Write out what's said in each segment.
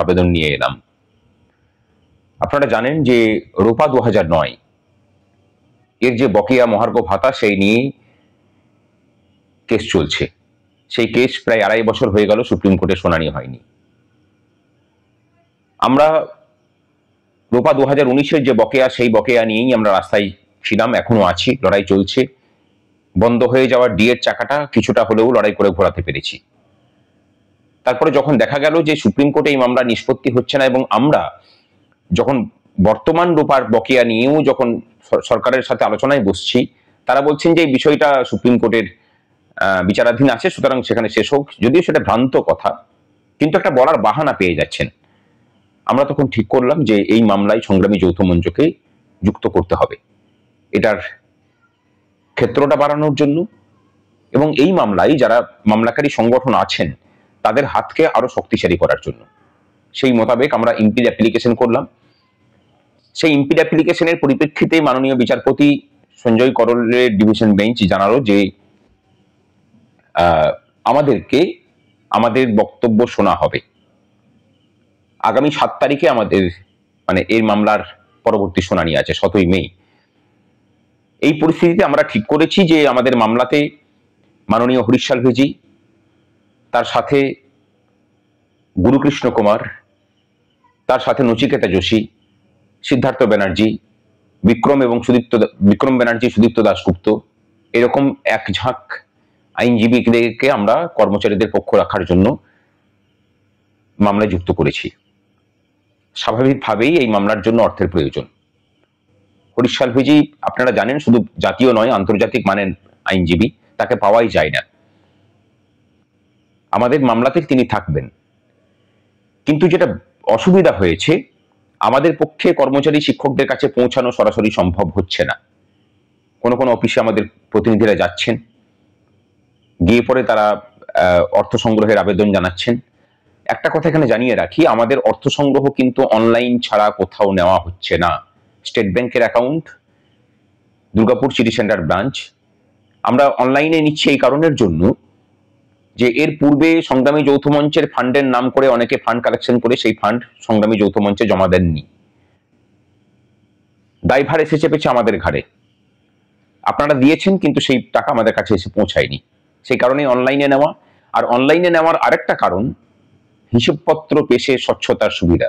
আবেদন নিয়ে এলাম। আপনারা জানেন যে রূপা 2009 এর যে বকেয়া মহার্ঘ ভাতা সেই নিয়ে কেস চলছে। সেই কেস প্রায় 2.5 বছর হয়ে গেল, সুপ্রিম কোর্টে শুনানি হয়নি। আমরা রূপা 2019-এর যে বকেয়া, সেই বকেয়া নিয়েই আমরা রাস্তায় ছিলাম, এখনো আছি, লড়াই চলছে। বন্ধ হয়ে যাওয়া ডিএর চাকাটা কিছুটা হলেও লড়াই করে ঘোরাতে পেরেছি। তারপরে যখন দেখা গেল যে সুপ্রিম কোর্টে এই মামলা নিষ্পত্তি হচ্ছে না, এবং আমরা যখন বর্তমান রূপার বকেয়া নিয়েও যখন সরকারের সাথে আলোচনায় বসছি, তারা বলছেন যে এই বিষয়টা সুপ্রিম কোর্টের বিচারাধীন আছে, সুতরাং সেখানে শেষ হোক। যদিও সেটা ভ্রান্ত কথা, কিন্তু একটা বলার বাহানা পেয়ে যাচ্ছেন। আমরা তখন ঠিক করলাম যে এই মামলায় সংগ্রামী যৌথ মঞ্চকে যুক্ত করতে হবে, এটার ক্ষেত্রটা বাড়ানোর জন্য, এবং এই মামলায় যারা মামলাকারী সংগঠন আছেন তাদের হাতকে আরো শক্তিশালী করার জন্য। সেই মোতাবেক আমরা ইম্পিড অ্যাপ্লিকেশন করলাম। সেই ইম্পিড অ্যাপ্লিকেশনের পরিপ্রেক্ষিতে মাননীয় বিচারপতি সঞ্জয় করলের ডিভিশন বেঞ্চ জানালো যে আমাদেরকে আমাদের বক্তব্য শোনা হবে আগামী 7 তারিখে। আমাদের এই মামলার পরবর্তী শুনানি আছে 7ই মে। এই পরিস্থিতিতে আমরা ঠিক করেছি যে আমাদের মামলাতে মাননীয় হরিশ সালভেজি, তার সাথে গুরুকৃষ্ণ কুমার, তার সাথে নচিকেতা যোশী, সিদ্ধার্থ ব্যানার্জি, বিক্রম ব্যানার্জি, সুদীপ্ত দাশগুপ্ত, এরকম এক ঝাঁক আইনজীবীদেরকে আমরা কর্মচারীদের পক্ষ রাখার জন্য মামলায় যুক্ত করেছি। স্বাভাবিকভাবেই এই মামলার জন্য অর্থের প্রয়োজন। হরিশ সালভেজি আপনারা জানেন শুধু জাতীয় নয়, আন্তর্জাতিক মানের আইনজীবী, তাকে পাওয়াই যায় না। আমাদের মামলাতে তিনি থাকবেন, কিন্তু যেটা অসুবিধা হয়েছে, আমাদের পক্ষে কর্মচারী শিক্ষকদের কাছে পৌঁছানো সরাসরি সম্ভব হচ্ছে না। কোনো কোনো অফিসে আমাদের প্রতিনিধিরা যাচ্ছেন, গিয়ে পরে তারা অর্থ সংগ্রহের আবেদন জানাচ্ছেন। একটা কথা এখানে জানিয়ে রাখি, আমাদের অর্থ সংগ্রহ কিন্তু অনলাইন ছাড়া কোথাও নেওয়া হচ্ছে না। স্টেট ব্যাংকের account, Durgapur city centre branch, আমরা অনলাইনে নিচ্ছি এই কারণের জন্য যে এর পূর্বে সংগ্রামী যৌথ মঞ্চের ফান্ডের নাম করে অনেকে ফান্ড কালেকশন করে সেই ফান্ড সংগ্রামী যৌথ মঞ্চে জমা দেননি। দায়ভার এসে চেপেছে আমাদের ঘাড়ে। আপনারা দিয়েছেন কিন্তু সেই টাকা আমাদের কাছে এসে পৌঁছায়নি, সেই কারণে অনলাইনে নেওয়া। আর অনলাইনে নেওয়ার আরেকটা কারণ, হিসেবপত্র পেশে স্বচ্ছতার সুবিধা।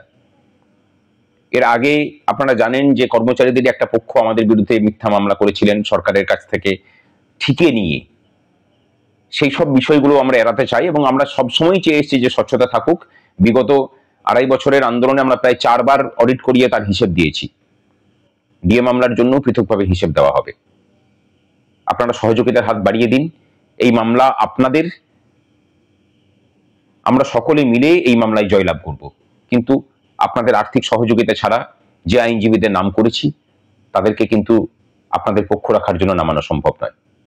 এর আগে আপনারা জানেন যে কর্মচারীদের একটা পক্ষ আমাদের বিরুদ্ধে মিথ্যা মামলা করেছিলেন সরকারের কাছ থেকে ঠিকে নিয়ে। সেই সব বিষয়গুলো আমরা এড়াতে চাই, এবং আমরা সবসময় চেয়ে এসেছি যে স্বচ্ছতা থাকুক। বিগত 2.5 বছরের আন্দোলনে আমরা প্রায় 4 বার অডিট করিয়ে তার হিসেব দিয়েছি। ডিএ মামলার জন্য পৃথকভাবে হিসেব দেওয়া হবে। আপনারা সহযোগিতার হাত বাড়িয়ে দিন। এই মামলা আপনাদের, আমরা সকলে মিলে এই মামলায় জয়লাভ করব, কিন্তু আপনাদের আর্থিক সহযোগিতা ছাড়া যে আইনজীবীদের নাম করেছি তাদেরকে কিন্তু আপনাদের পক্ষ রাখার জন্য নামানো সম্ভব নয়।